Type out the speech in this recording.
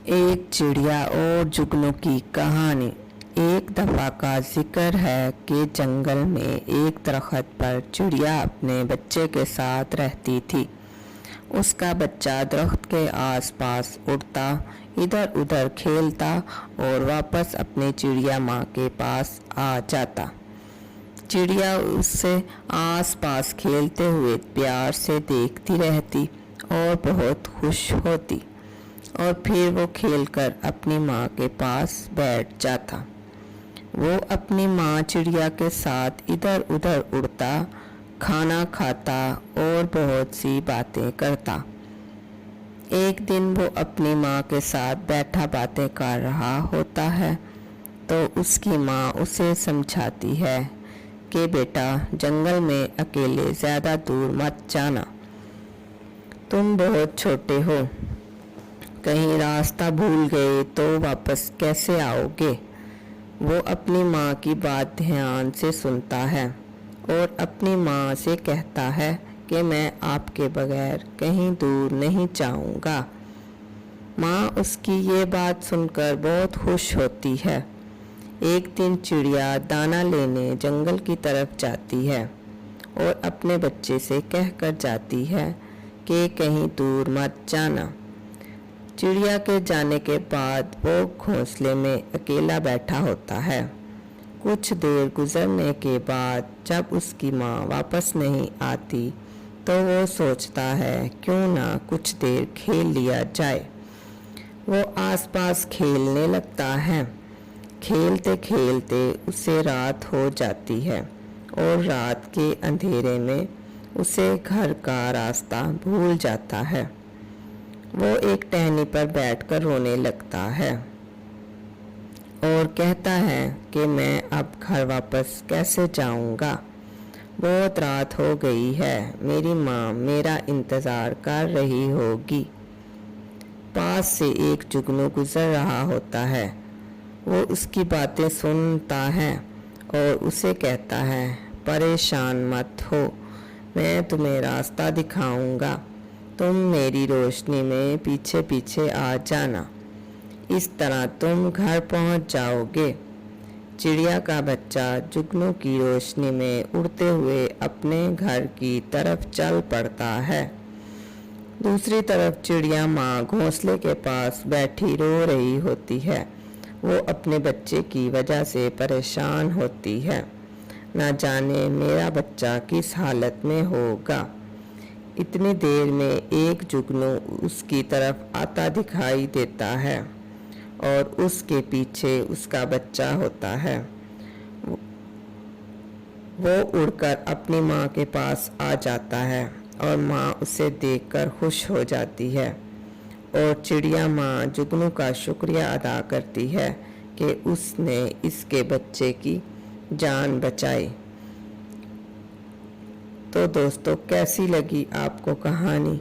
एक चिड़िया और जुगनू की कहानी। एक दफ़ा का जिक्र है कि जंगल में एक दरख्त पर चिड़िया अपने बच्चे के साथ रहती थी। उसका बच्चा दरख्त के आसपास उड़ता, इधर उधर खेलता और वापस अपनी चिड़िया माँ के पास आ जाता। चिड़िया उससे आसपास खेलते हुए प्यार से देखती रहती और बहुत खुश होती और फिर वो खेलकर अपनी माँ के पास बैठ जाता। वो अपनी माँ चिड़िया के साथ इधर उधर उड़ता, खाना खाता और बहुत सी बातें करता। एक दिन वो अपनी माँ के साथ बैठा बातें कर रहा होता है तो उसकी माँ उसे समझाती है कि बेटा, जंगल में अकेले ज़्यादा दूर मत जाना, तुम बहुत छोटे हो, कहीं रास्ता भूल गए तो वापस कैसे आओगे। वो अपनी माँ की बात ध्यान से सुनता है और अपनी माँ से कहता है कि मैं आपके बगैर कहीं दूर नहीं जाऊँगा। माँ उसकी ये बात सुनकर बहुत खुश होती है। एक दिन चिड़िया दाना लेने जंगल की तरफ जाती है और अपने बच्चे से कहकर जाती है कि कहीं दूर मत जाना। चिड़िया के जाने के बाद वो घोंसले में अकेला बैठा होता है। कुछ देर गुजरने के बाद जब उसकी माँ वापस नहीं आती तो वो सोचता है क्यों ना कुछ देर खेल लिया जाए। वो आसपास खेलने लगता है। खेलते खेलते उसे रात हो जाती है और रात के अंधेरे में उसे घर का रास्ता भूल जाता है। वो एक टहनी पर बैठकर रोने लगता है और कहता है कि मैं अब घर वापस कैसे जाऊंगा। बहुत रात हो गई है, मेरी माँ मेरा इंतज़ार कर रही होगी। पास से एक जुगनू गुजर रहा होता है। वो उसकी बातें सुनता है और उसे कहता है, परेशान मत हो, मैं तुम्हें रास्ता दिखाऊंगा, तुम मेरी रोशनी में पीछे पीछे आ जाना, इस तरह तुम घर पहुंच जाओगे। चिड़िया का बच्चा जुगनू की रोशनी में उड़ते हुए अपने घर की तरफ चल पड़ता है। दूसरी तरफ चिड़िया माँ घोंसले के पास बैठी रो रही होती है। वो अपने बच्चे की वजह से परेशान होती है। ना जाने मेरा बच्चा किस हालत में होगा। इतनी देर में एक जुगनू उसकी तरफ आता दिखाई देता है और उसके पीछे उसका बच्चा होता है। वो उड़कर अपनी माँ के पास आ जाता है और माँ उसे देखकर खुश हो जाती है और चिड़िया माँ जुगनू का शुक्रिया अदा करती है कि उसने इसके बच्चे की जान बचाई। तो दोस्तों, कैसी लगी आपको कहानी?